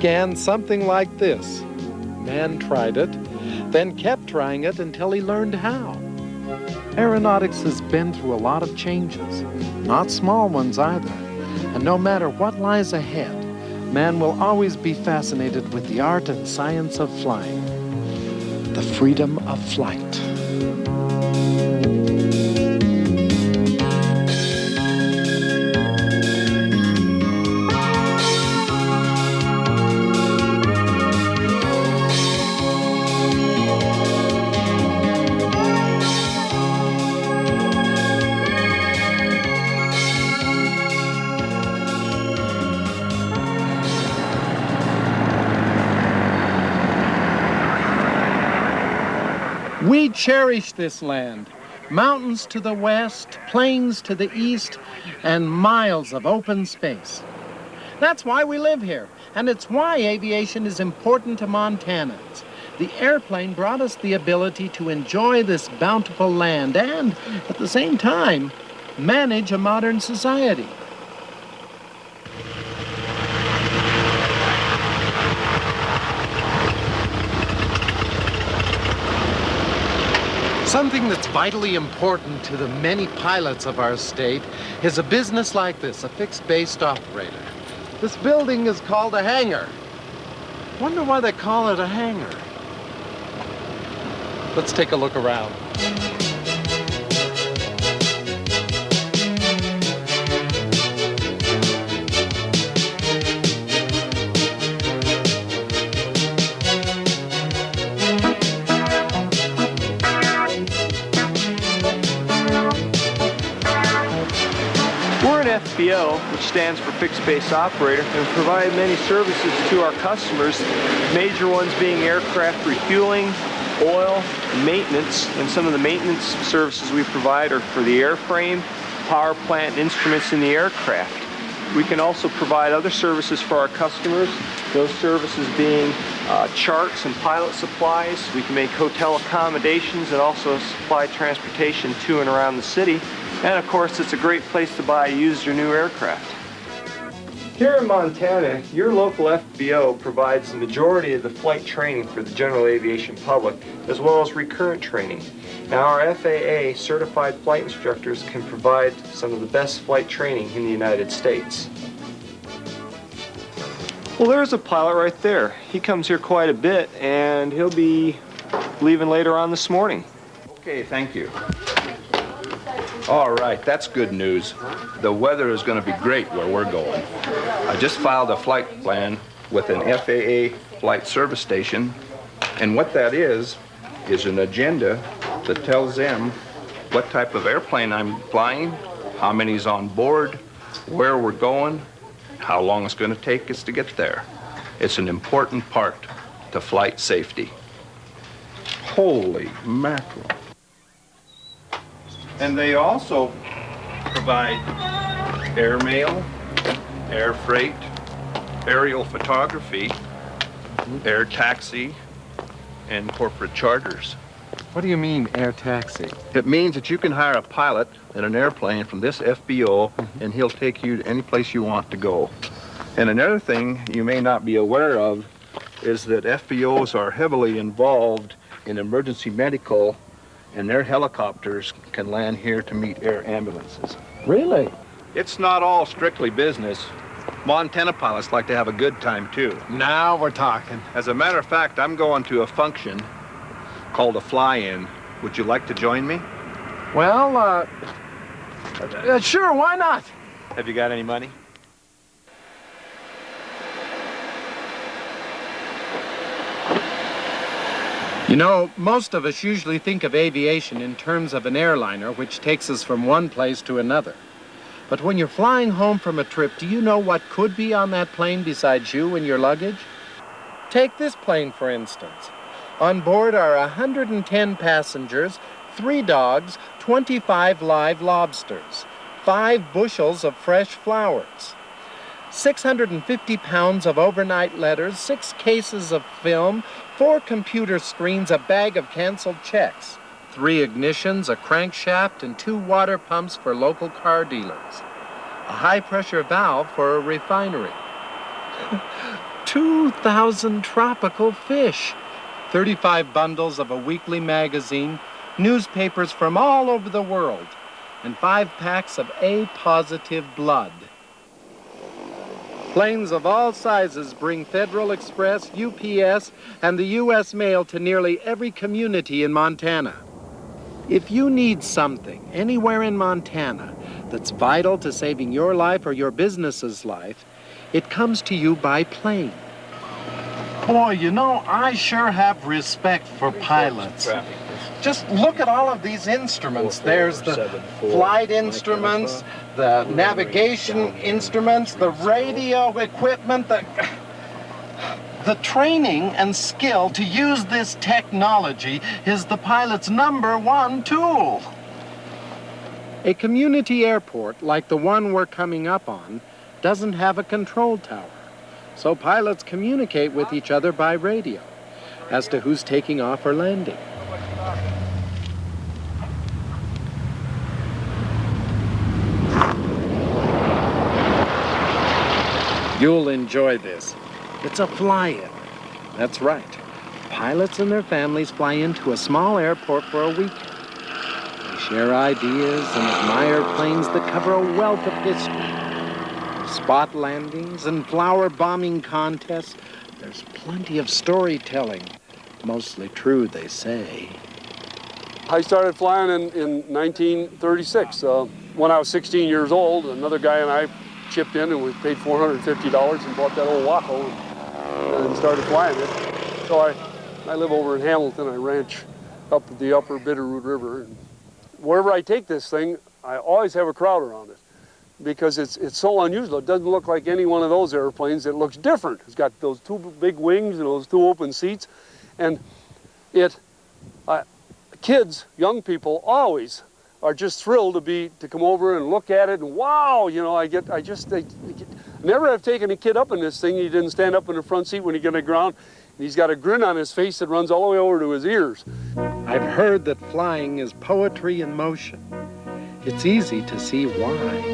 began something like this. Man tried it, then kept trying it until he learned how. Aeronautics has been through a lot of changes, not small ones either. And no matter what lies ahead, man will always be fascinated with the art and science of flying, the freedom of flight. We cherish this land. Mountains to the west, plains to the east, and miles of open space. That's why we live here, and it's why aviation is important to Montanans. The airplane brought us the ability to enjoy this bountiful land and, at the same time, manage a modern society. Something that's vitally important to the many pilots of our state is a business like this, a fixed-based operator. This building is called a hangar. Wonder why they call it a hangar. Let's take a look around. FBO, which stands for Fixed Base Operator, and provide many services to our customers, major ones being aircraft refueling, oil, maintenance, and some of the maintenance services we provide are for the airframe, power plant, and instruments in the aircraft. We can also provide other services for our customers, those services being charts and pilot supplies. We can make hotel accommodations and also supply transportation to and around the city. And of course, it's a great place to buy used or new aircraft. Here in Montana, your local FBO provides the majority of the flight training for the general aviation public, as well as recurrent training. Now, our FAA certified flight instructors can provide some of the best flight training in the United States. Well, there's a pilot right there. He comes here quite a bit, and he'll be leaving later on this morning. Okay, thank you. All right, that's good news. The weather is going to be great where we're going. I just filed a flight plan with an FAA flight service station, and what that is an agenda that tells them what type of airplane I'm flying, how many's on board, where we're going, how long it's going to take us to get there. It's an important part to flight safety. Holy mackerel. And they also provide airmail, air freight, aerial photography, air taxi, and corporate charters. What do you mean, air taxi? It means that you can hire a pilot in an airplane from this FBO, and he'll take you to any place you want to go. And another thing you may not be aware of is that FBOs are heavily involved in emergency medical, and their helicopters can land here to meet air ambulances. Really? It's not all strictly business. Montana pilots like to have a good time, too. Now we're talking. As a matter of fact, I'm going to a function called a fly-in. Would you like to join me? Well, sure, why not? Have you got any money? You know, most of us usually think of aviation in terms of an airliner, which takes us from one place to another. But when you're flying home from a trip, do you know what could be on that plane besides you and your luggage? Take this plane, for instance. On board are 110 passengers, 3 dogs, 25 live lobsters, 5 bushels of fresh flowers, 650 pounds of overnight letters, 6 cases of film, 4 computer screens, a bag of canceled checks, 3 ignitions, a crankshaft, and 2 water pumps for local car dealers, a high-pressure valve for a refinery, 2,000 tropical fish, 35 bundles of a weekly magazine, newspapers from all over the world, and 5 packs of A-positive blood. Planes of all sizes bring Federal Express, UPS, and the U.S. mail to nearly every community in Montana. If you need something anywhere in Montana that's vital to saving your life or your business's life, it comes to you by plane. Boy, you know, I sure have respect for pilots. Just look at all of these instruments. There's the flight instruments, the navigation instruments, the radio equipment, the training and skill to use this technology is the pilot's #1 tool. A community airport like the one we're coming up on doesn't have a control tower, so pilots communicate with each other by radio as to who's taking off or landing. You'll enjoy this. It's a fly-in. That's right. Pilots and their families fly into a small airport for a weekend. They share ideas and admire planes that cover a wealth of history. Spot landings and flower bombing contests. There's plenty of storytelling. Mostly true, they say. I started flying in 1936. When I was 16 years old, another guy and I chipped in and we paid $450 and bought that old Waco and started flying it. So I live over in Hamilton. I ranch up at the upper Bitterroot River. And wherever I take this thing, I always have a crowd around it because it's so unusual. It doesn't look like any one of those airplanes. It looks different. It's got those 2 big wings and those 2 open seats. And kids, young people, always are just thrilled to come over and look at it, and wow, you know, never have taken a kid up in this thing. He didn't stand up in the front seat when he got on the ground, and he's got a grin on his face that runs all the way over to his ears. I've heard that flying is poetry in motion. It's easy to see why.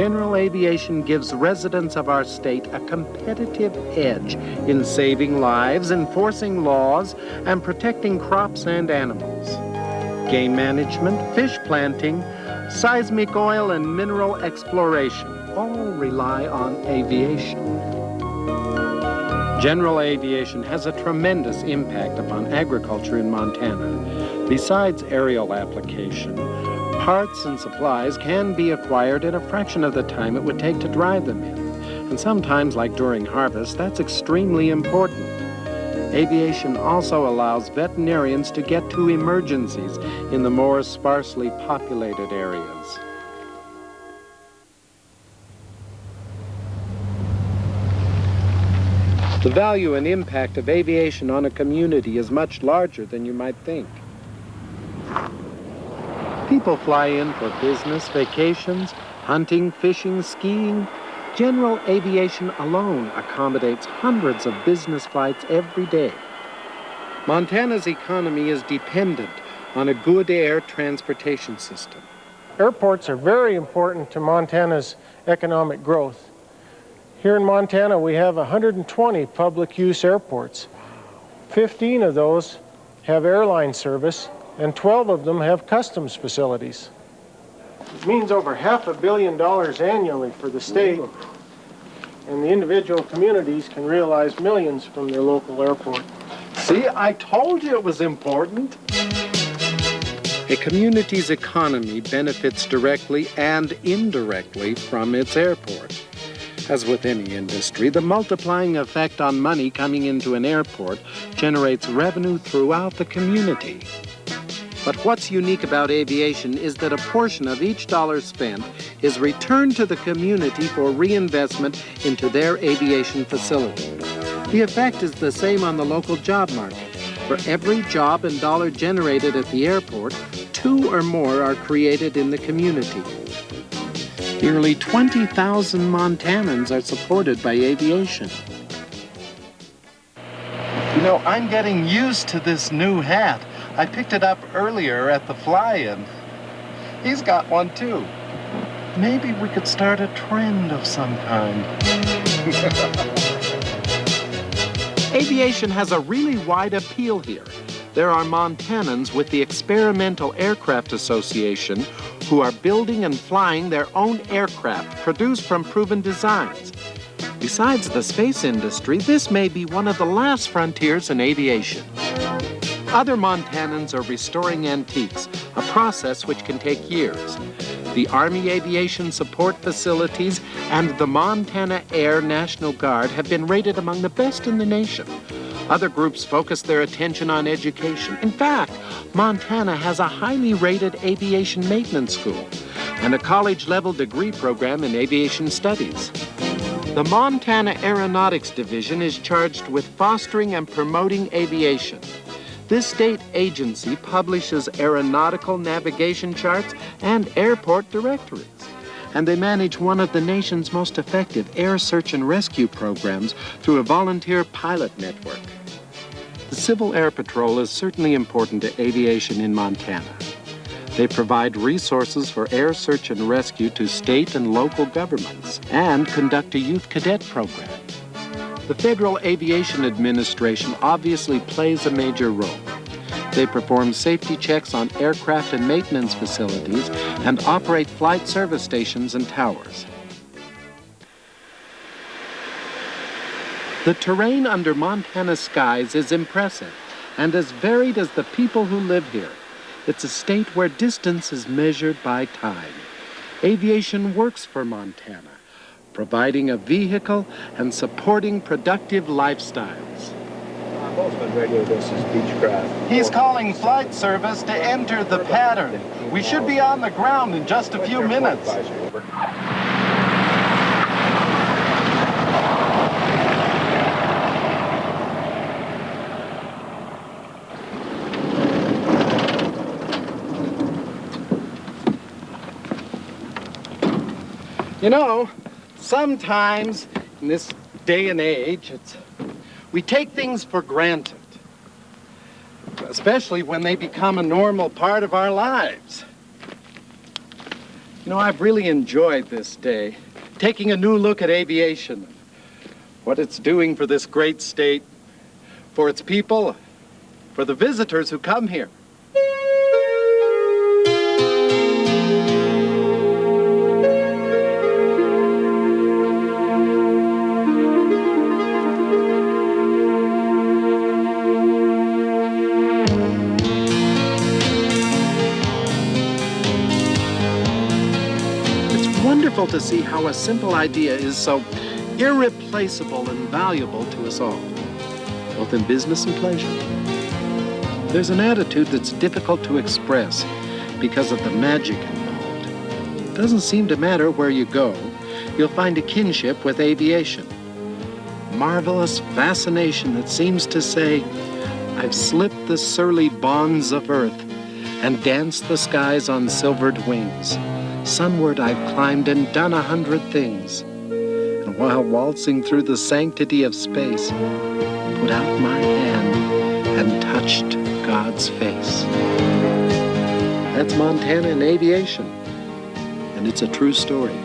general aviation gives residents of our state a competitive edge in saving lives, enforcing laws, and protecting crops and animals. Game management, fish planting, seismic oil and mineral exploration all rely on aviation. General aviation has a tremendous impact upon agriculture in Montana. Besides aerial application, parts and supplies can be acquired in a fraction of the time it would take to drive them in. And sometimes, like during harvest, that's extremely important. Aviation also allows veterinarians to get to emergencies in the more sparsely populated areas. The value and impact of aviation on a community is much larger than you might think. People fly in for business, vacations, hunting, fishing, skiing. General aviation alone accommodates hundreds of business flights every day. Montana's economy is dependent on a good air transportation system. Airports are very important to Montana's economic growth. Here in Montana, we have 120 public use airports. 15 of those have airline service, and 12 of them have customs facilities. It means over $500 million annually for the state, and the individual communities can realize millions from their local airport. See, I told you it was important. A community's economy benefits directly and indirectly from its airport. As with any industry, the multiplying effect on money coming into an airport generates revenue throughout the community. But what's unique about aviation is that a portion of each dollar spent is returned to the community for reinvestment into their aviation facility. The effect is the same on the local job market. For every job and dollar generated at the airport, 2 or more are created in the community. Nearly 20,000 Montanans are supported by aviation. You know, I'm getting used to this new hat. I picked it up earlier at the fly-in. He's got one too. Maybe we could start a trend of some kind. Aviation has a really wide appeal here. There are Montanans with the Experimental Aircraft Association who are building and flying their own aircraft produced from proven designs. Besides the space industry, this may be one of the last frontiers in aviation. Other Montanans are restoring antiques, a process which can take years. The Army Aviation Support Facilities and the Montana Air National Guard have been rated among the best in the nation. Other groups focus their attention on education. In fact, Montana has a highly rated aviation maintenance school and a college-level degree program in aviation studies. The Montana Aeronautics Division is charged with fostering and promoting aviation. This state agency publishes aeronautical navigation charts and airport directories. And they manage one of the nation's most effective air search and rescue programs through a volunteer pilot network. The Civil Air Patrol is certainly important to aviation in Montana. They provide resources for air search and rescue to state and local governments and conduct a youth cadet program. The Federal Aviation Administration obviously plays a major role. They perform safety checks on aircraft and maintenance facilities and operate flight service stations and towers. The terrain under Montana's skies is impressive and as varied as the people who live here. It's a state where distance is measured by time. Aviation works for Montana, providing a vehicle and supporting productive lifestyles. Postman radio, this is Beechcraft. He's calling flight service to enter the pattern. We should be on the ground in just a few minutes. You know, sometimes in this day and age, we take things for granted, especially when they become a normal part of our lives. You know, I've really enjoyed this day, taking a new look at aviation, what it's doing for this great state, for its people, for the visitors who come here. Wonderful to see how a simple idea is so irreplaceable and valuable to us all, both in business and pleasure. There's an attitude that's difficult to express because of the magic involved. It doesn't seem to matter where you go, you'll find a kinship with aviation. Marvelous fascination that seems to say, I've slipped the surly bonds of earth and danced the skies on silvered wings. Sunward I've climbed and done 100 things, and while waltzing through the sanctity of space, put out my hand and touched God's face. That's Montana in aviation, and it's a true story.